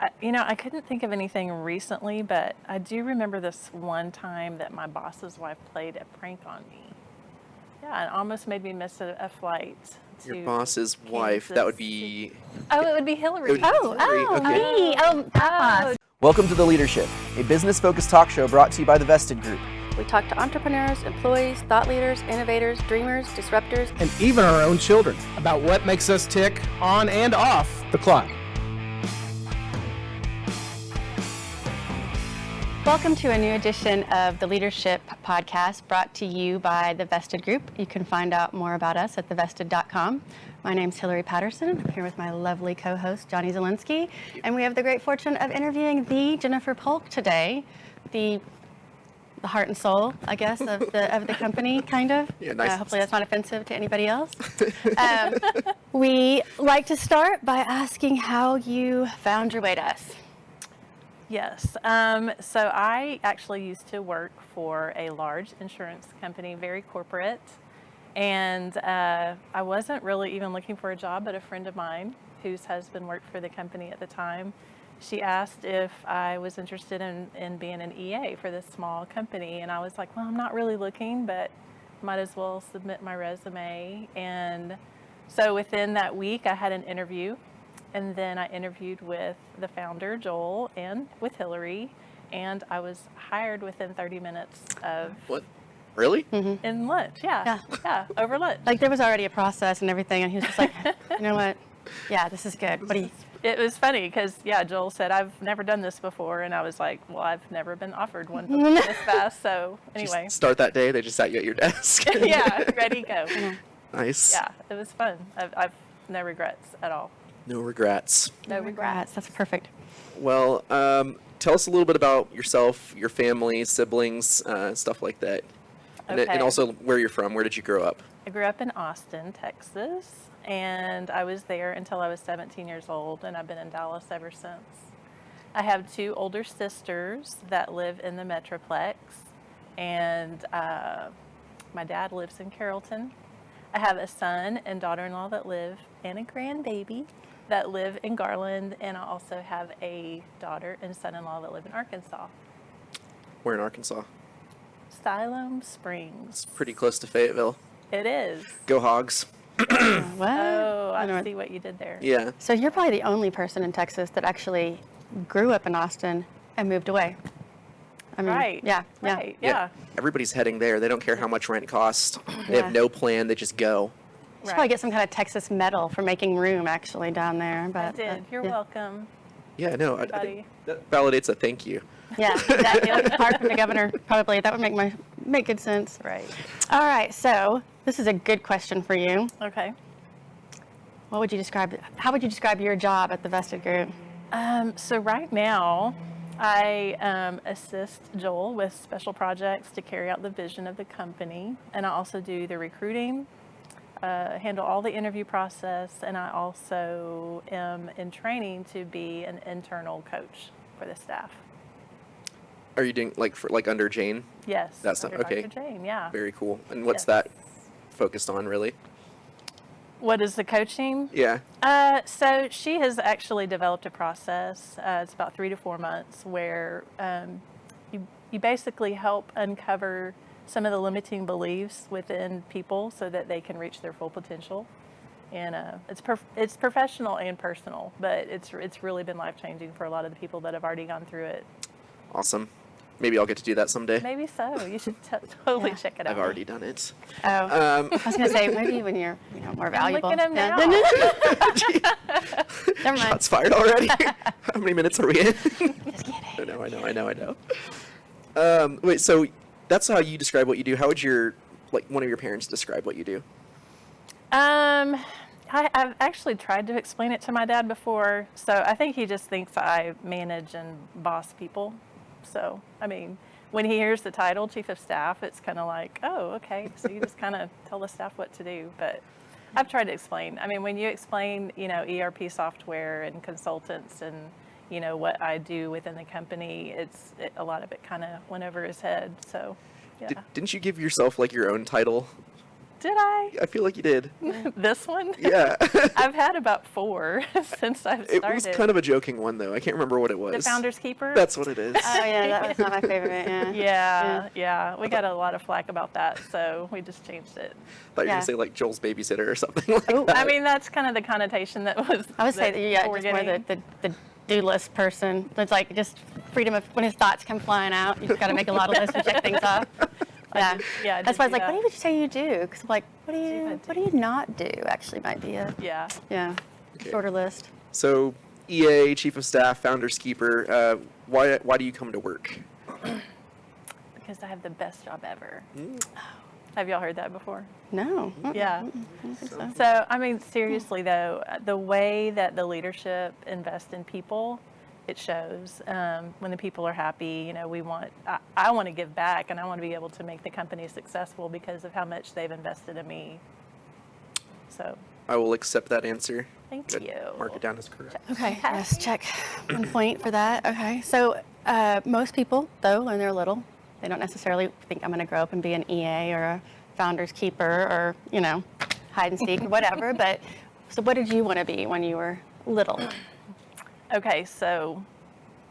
I couldn't think of anything recently, but I do remember this one time that my boss's wife played a prank on me. Yeah, it almost made me miss a flight to Your boss's wife, that would Kansas be... Oh, it would be Hillary. It would be Hillary, okay. Me. Oh, boss. Welcome to The Leadership, a business-focused talk show brought to you by the Vested Group. We talk to entrepreneurs, employees, thought leaders, innovators, dreamers, disruptors, and even our own children about what makes us tick on and off the clock. Welcome to a new edition of the Leadership Podcast brought to you by the Vested Group. You can find out more about us at thevested.com. My name's Hillary Patterson. I'm here with my lovely co-host, Johnny Zielinski, and we have the great fortune of interviewing the Jennifer Polk today, the heart and soul, I guess, of the company, kind of. Yeah, nice. Hopefully that's not offensive to anybody else. We like to start by asking how you found your way to us. Yes. So I actually used to work for a large insurance company, very corporate. And I wasn't really even looking for a job, but a friend of mine whose husband worked for the company at the time, she asked if I was interested in being an EA for this small company. And I was like, well, I'm not really looking, but might as well submit my resume. And so within that week, I had an interview. And then I interviewed with the founder, Joel, and with Hillary. And I was hired within 30 minutes of... What? Really? Mm-hmm. In lunch, yeah, over lunch. Like there was already a process and everything, and he was just like, you know what? Yeah, this is good. What do you? It was funny because, Joel said, I've never done this before. And I was like, well, I've never been offered one this fast. So anyway. Just start that day, they just sat you at your desk. Yeah, ready, go. Nice. Yeah, it was fun. I've no regrets at all. No regrets. No regrets. That's perfect. Well, tell us a little bit about yourself, your family, siblings, stuff like that. And, Okay. and also where you're from. Where did you grow up? I grew up in Austin, Texas, and I was there until I was 17 years old, and I've been in Dallas ever since. I have two older sisters that live in the Metroplex, and my dad lives in Carrollton. I have a son and daughter-in-law that live, and a grandbaby that live in Garland, and I also have a daughter and son-in-law that live in Arkansas. Where in Arkansas? Siloam Springs. It's pretty close to Fayetteville. It is. Go Hogs. What? Oh, I don't I know. see what you did there. Yeah. So you're probably the only person in Texas that actually grew up in Austin and moved away. I mean, Right. Yeah. Right. Yeah. Everybody's heading there. They don't care how much rent costs. They Yeah. have no plan. They just go. You should Right. probably get some kind of Texas medal for making room actually down there. But I did. You're yeah. welcome. Yeah, no, I Buddy. think that validates a thank you. Yeah, exactly. Like a card from the governor, probably. That would make good sense. Right. All right. So this is a good question for you. Okay. How would you describe your job at the Vested Group? So right now, I assist Joel with special projects to carry out the vision of the company, and I also do the recruiting, handle all the interview process, and I also am in training to be an internal coach for the staff. Are you doing like under Jane? Yes. That's not under okay. Dr. Jane, yeah. Very cool. And what's Yes. that focused on, really? What is the coaching? Yeah. So she has actually developed a process. It's about 3 to 4 months where you basically help uncover some of the limiting beliefs within people so that they can reach their full potential. And it's professional and personal, but it's really been life-changing for a lot of the people that have already gone through it. Awesome. Maybe I'll get to do that someday. Maybe so. You should totally Yeah. check it out. I've already done it. Oh, I was going to say maybe when you're more valuable. Look at him Yeah. now. Never mind. Shots fired already. How many minutes are we in? Just kidding. I know. Wait, so that's how you describe what you do. How would one of your parents describe what you do? I've actually tried to explain it to my dad before, so I think he just thinks I manage and boss people. So, I mean, when he hears the title, Chief of Staff, it's kind of like, oh, okay, so you just kind of tell the staff what to do. But I've tried to explain. I mean, when you explain, ERP software and consultants and, what I do within the company, a lot of it kind of went over his head. So, yeah. Didn't you give yourself like your own title Did I? I feel like you did. This one? Yeah. I've had about 4 since I've started. It was kind of a joking one, though. I can't remember what it was. The Founder's Keeper? That's what it is. Oh yeah, that was not my favorite. Yeah. We got a lot of flack about that, so we just changed it. I thought you were Yeah. going to say like Joel's Babysitter or something like Ooh. that. I mean, that's kind of the connotation that was. I would say that that, yeah, people were just more getting. the do-list person. It's like just freedom of when his thoughts come flying out. You just got to make a lot of lists and check things off. Yeah, I that's did why I do was like, that. what would you say you do? Because I'm like, what do I you not do? Actually, might be a Yeah. Okay. shorter list. So, EA, Chief of Staff, Founders Keeper, why do you come to work? Because I have the best job ever. Have y'all heard that before? No. Yeah. I don't think so. So, I mean, seriously though, the way that the leadership invest in people, it shows. When the people are happy, I want to give back, and I want to be able to make the company successful because of how much they've invested in me. So, I will accept that answer. thank Good. you. Mark it down as correct. Okay, yes, check 1 point for that. Okay, so most people, though, when they're little, they don't necessarily think I'm going to grow up and be an EA or a Founder's Keeper or, hide and seek or whatever. But so what did you want to be when you were little? Okay, so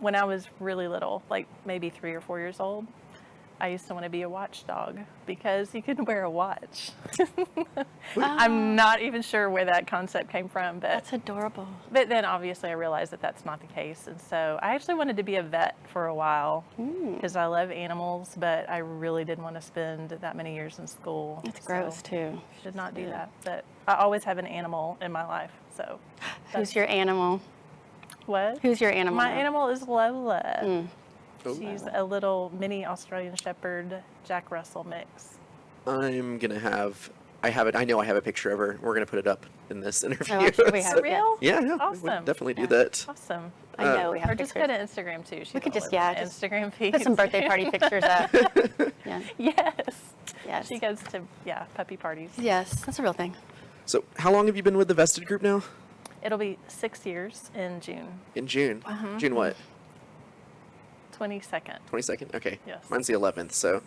when I was really little, like maybe 3 or 4 years old, I used to want to be a watchdog because you could wear a watch. I'm not even sure where that concept came from, That's adorable. but then obviously I realized that that's not the case. And so I actually wanted to be a vet for a while because I love animals, but I really didn't want to spend that many years in school. That's So gross, too. Should not do Yeah. that. But I always have an animal in my life. So Who's your animal? what? Who's your animal? My animal is Lola. Oh. She's a little mini Australian Shepherd Jack Russell mix. I'm going to have, I know I have a picture of her. We're going to put it up in this interview. I'm sure we have. For real? Yeah, we Awesome. would definitely do Yeah. that. Awesome. I know we have Or just go pictures. to Instagram too. She's We could all just, over yeah, my just Instagram feed. Put some birthday party pictures up. Yeah. Yes. Yes. She goes to puppy parties. Yes, that's a real thing. So, how long have you been with the Vested Group now? It'll be 6 years in June In June. Uh-huh. June what? 22nd. 22nd? Okay. Yes. Mine's the 11th, so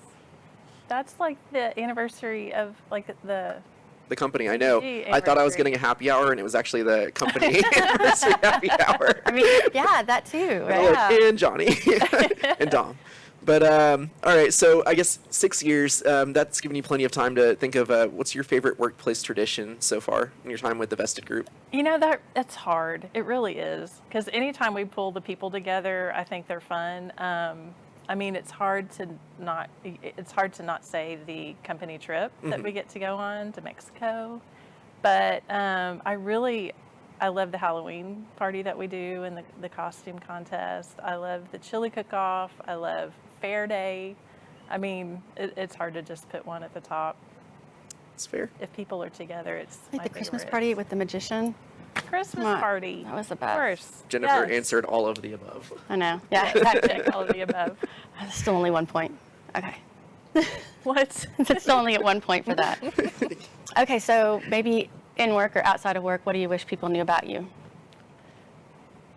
That's like the anniversary of like the. the company, I know. Gee, I thought I was anniversary. getting a happy hour, and it was actually the company anniversary happy hour. I mean, yeah, that too, right? Yeah. And Johnny and Dom. But all right, so I guess 6 years. That's given you plenty of time to think of what's your favorite workplace tradition so far in your time with the Vested Group. That's hard. It really is. Because anytime we pull the people together, I think they're fun. I mean, it's hard to not say the company trip that we get to go on to Mexico. But I love the Halloween party that we do and the costume contest. I love the chili cook-off. I love Fair Day. I mean, it's hard to just put one at the top. It's fair. If people are together, it's Like my the Christmas favorite. party with the magician. Christmas Come on. party. That was the Of best. course. Jennifer Yes. answered all of the above. I know. Yeah, Check exactly. all of the above. Still only 1 point. Okay. What? It's still only at 1 point for that. Okay, so maybe in work or outside of work, what do you wish people knew about you?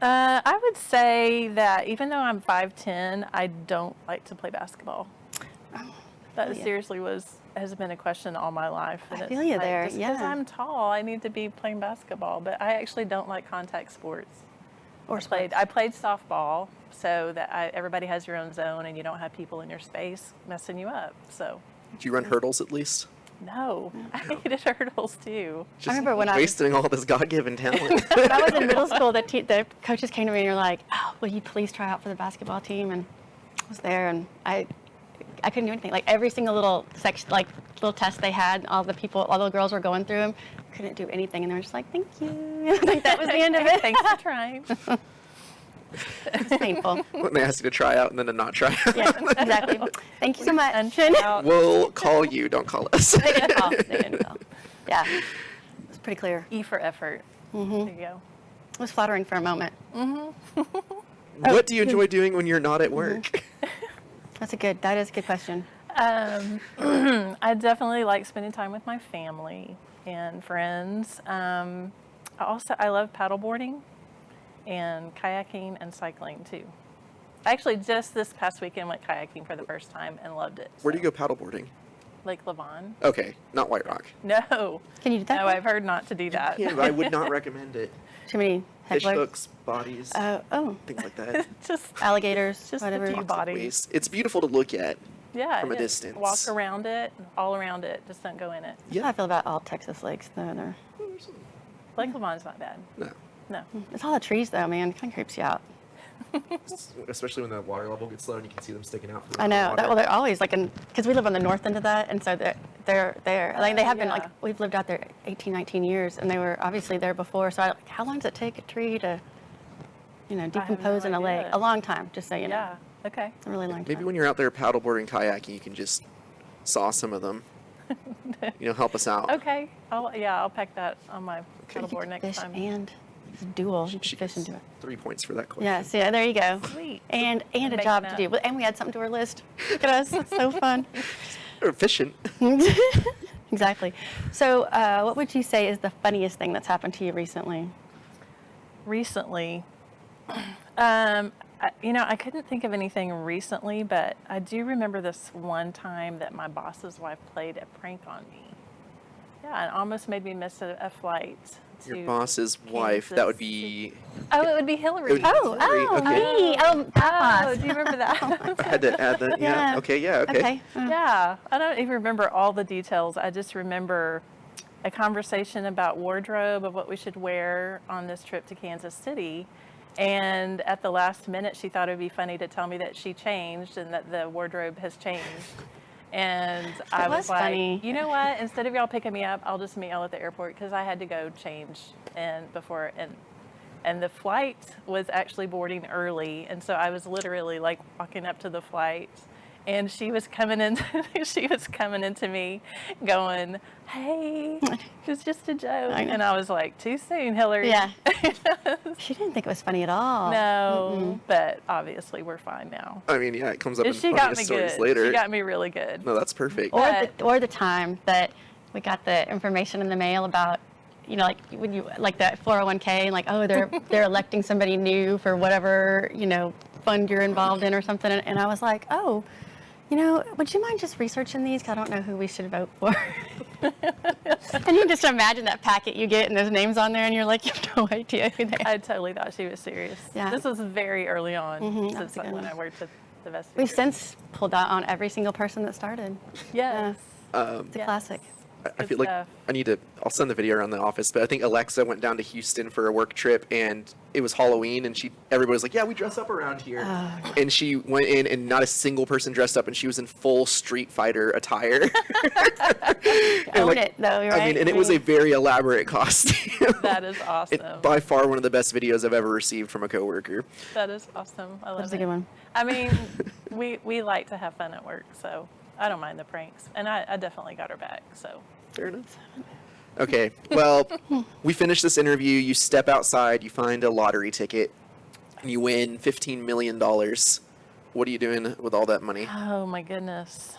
I would say that even though I'm 5'10", I don't like to play basketball. That feel ya. seriously has been a question all my life. and I it's feel you like, there, just because yeah. I'm tall, I need to be playing basketball, but I actually don't like contact sports. Or I played softball, so that everybody has your own zone and you don't have people in your space messing you up. So Do you run hurdles at least? no, I hated hurdles too. Just remember when I was- wasting all this God-given talent. When I was in middle school, the coaches came to me and were like, "Oh, will you please try out for the basketball team?" And I was there, and I couldn't do anything. Like every single little section, like little test they had, all the girls were going through them, couldn't do anything, and they were just like, "Thank you." I think that was the end of it. Thanks for trying. It was painful. when they ask you to try out and then to not try out. Yeah, exactly. Thank you so much. And out. We'll call you, don't call us. They didn't call. They didn't call. Yeah, it was pretty clear. E for effort. There you go. It was flattering for a moment. What do you enjoy doing when you're not at work? That is a good question. I definitely like spending time with my family and friends. I love paddleboarding and kayaking and cycling too. Actually, just this past weekend went kayaking for the first time and loved it. Where do you so. go paddleboarding? Lake Lavon. Okay, not White Rock. No. Can you do that? No, I've heard not to do that. Yeah, I would not recommend it. Too many Fish hecklers? hooks, bodies, Oh, things like that. Just alligators, Just a whatever. few bodies. Waste. It's beautiful to look at. yeah, from a it is. distance. Walk around it, all around it. Just don't go in it. That's how I feel about all Texas lakes, though. Lake Lavon's not bad. No. No. It's all the trees, though, man. It kind of creeps you out. Especially when the water level gets low and you can see them sticking out. From I know. the water. Well, they're always like because we live on the north end of that, and so they're there. Like they have been yeah. like we've lived out there 18, 19 years, and they were obviously there before. So how long does it take a tree to, decompose in a lake? idea. A long time, just so you know. Yeah. Okay. A really long time. Maybe when you're out there paddleboarding, kayaking, you can just saw some of them. Help us out. Okay. I'll pack that on my paddleboard next Fish time. and it's a dual. You She can fish gets into it. 3 points for that question. Yes, yeah, there you go. Sweet. And a Making job to up. do. And we had something to our list. Look at us. It's so fun. Or efficient. Exactly. So what would you say is the funniest thing that's happened to you recently? Recently, I couldn't think of anything recently, but I do remember this one time that my boss's wife played a prank on me. Yeah, and almost made me miss a flight. Your to boss's wife. That would Kansas be. Oh, it would be Hillary. It would be Hillary, okay. me. Oh, Oh, do you remember that? I had to add that. Yeah. Yeah. Okay. Yeah. Okay. Okay. Yeah, I don't even remember all the details. I just remember a conversation about wardrobe of what we should wear on this trip to Kansas City. And at the last minute, she thought it would be funny to tell me that she changed and that the wardrobe has changed. And I was was like, funny. you know what? Instead of y'all picking me up, I'll just meet y'all at the airport because I had to go change and the flight was actually boarding early, and so I was literally like walking up to the flight, and she was coming into me, going, "Hey, it was just a joke," I know. and I was like, "Too soon, Hillary." Yeah. She didn't think it was funny at all. No, but obviously we're fine now. I mean, yeah, it comes up in She got funniest me stories good. later. She got me really good. No, that's perfect. Or the time that we got the information in the mail about, like when you like that 401k and like, oh, they're electing somebody new for whatever, fund you're involved in or something. And I was like, oh, would you mind just researching these? 'Cause I don't know who we should vote for. And you just imagine that packet you get and there's names on there and you're like, you have no idea who they are. I totally thought she was serious. Yeah. This was very early on that was since a good when one. I worked at the Vestige. We've since pulled out on every single person that started. Yes. It's a Yes. classic. I Good feel like stuff. I'll send the video around the office, but I think Alexa went down to Houston for a work trip and it was Halloween and everybody was like, yeah, we dress up around here. And she went in and not a single person dressed up and she was in full Street Fighter attire. Own it, though, right? And it was a very elaborate costume. That is awesome. By far one of the best videos I've ever received from a coworker. That is awesome. I love That's a it. good one. I mean, we like to have fun at work, so I don't mind the pranks. And I definitely got her back, so. Fair enough. Okay, well, we finish this interview. You step outside, you find a lottery ticket, and you win $15 million. What are you doing with all that money? Oh my goodness.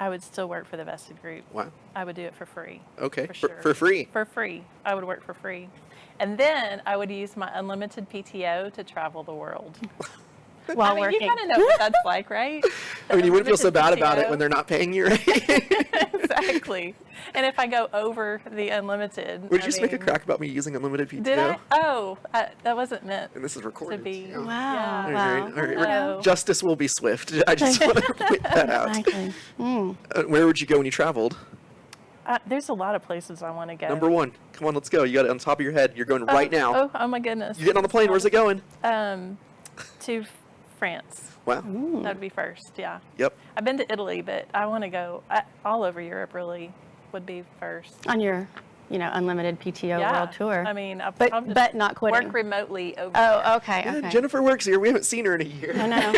I would still work for the Vested Group. Wow. I would do it for free. Okay, For for sure. free. For free. I would work for free. And then I would use my unlimited PTO to travel the world. While I mean, working. you kind of know what that's like, right? I mean, you wouldn't feel so bad Unlimited about it PTO. when they're not paying you, right? Exactly. And if I go over the unlimited. Would you just make a mean, crack about me using unlimited PTO? Did I? Oh, that wasn't meant And this is to recorded. be. too. Wow. All Wow. right, all right. No. Justice will be swift. I just want to point that out. Exactly. Where would you go when you traveled? There's a lot of places I want to go. Number one. Come on, let's go. You got it on top of your head. You're going right now. Oh my goodness. You getting on the plane? Where's it going? To France. Wow. That would be first, yeah. Yep. I've been to Italy, but I want to go all over Europe. Really, would be first. On your, unlimited PTO Yeah. world tour. I mean, I'll But- just but not quitting. Work remotely over. Oh, okay. Yeah, Okay. Jennifer works here. We haven't seen her in a year. I know.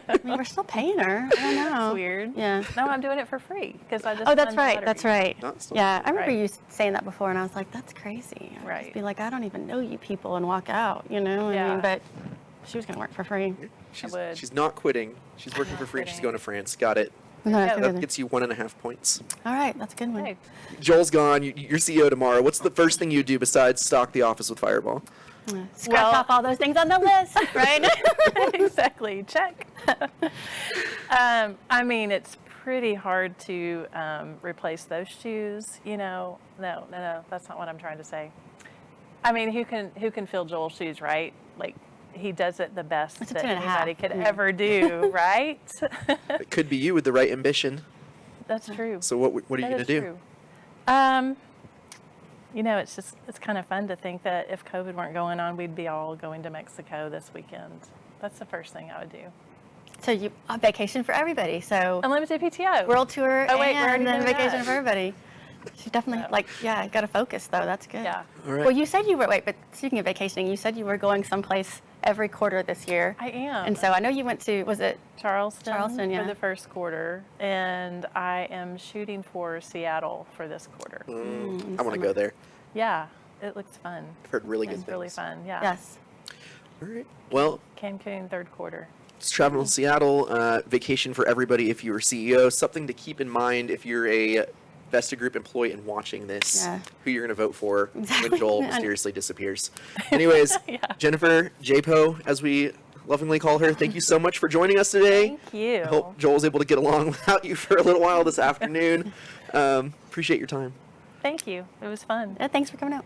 I mean, we're still paying her. I don't know. That's weird. Yeah. No, I'm doing it for free because I just. Oh, that's won the right. That's lottery. right. Not still Yeah, I remember Right. you saying that before, and I was like, "That's crazy." I'd Right. Just be like, "I don't even know you people," and walk out. I Yeah. mean, but she was gonna work for free. would. She's not quitting. She's working for free. She's quitting. going to France. Got it. No, I Yeah. figured That that. gets you 1.5 points. All right, that's a good one. Hey, Joel's gone. You're CEO tomorrow. What's the first thing you do besides stock the office with Fireball? Scratch Well- off all those things on the list, right? Exactly. Check. I mean, it's pretty hard to replace those shoes. No, that's not what I'm trying to say. I mean, who can fill Joel's shoes, right? Like, he does it the best It's a that 10 and a anybody half. could Yeah. ever do, right? It could be you with the right ambition. That's true. So what are you That going to is do? true. It's kind of fun to think that if COVID weren't going on, we'd be all going to Mexico this weekend. That's the first thing I would do. So you a vacation for everybody. So Unlimited PTO. world tour Oh, wait, we're already and then doing vacation that. for everybody. She definitely got to focus though. That's good. Yeah, All right. Well, you said you were but speaking of vacationing, you said you were going someplace every quarter this year. I am. And so I know you went to, was it Charleston yeah. for the first quarter, and I am shooting for Seattle for this quarter. I want to go there. Yeah, it looks fun. I've heard really good It's things. really fun. Yeah. Yes. All right. Well, Cancun third quarter. it's travel to Seattle, vacation for everybody if you're a CEO. Something to keep in mind if you're a Vesta Group employee and watching this, Yeah. who you're going to vote for Exactly. when Joel mysteriously disappears. Anyways, Jennifer, JPO, as we lovingly call her, thank you so much for joining us today. Thank you. I hope Joel was able to get along without you for a little while this afternoon. Appreciate your time. Thank you. It was fun. Yeah, thanks for coming out.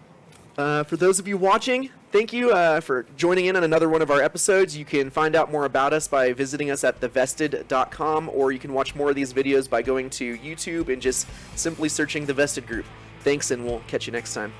For those of you watching, thank you for joining in on another one of our episodes. You can find out more about us by visiting us at thevested.com, or you can watch more of these videos by going to YouTube and just simply searching The Vested Group. Thanks, and we'll catch you next time.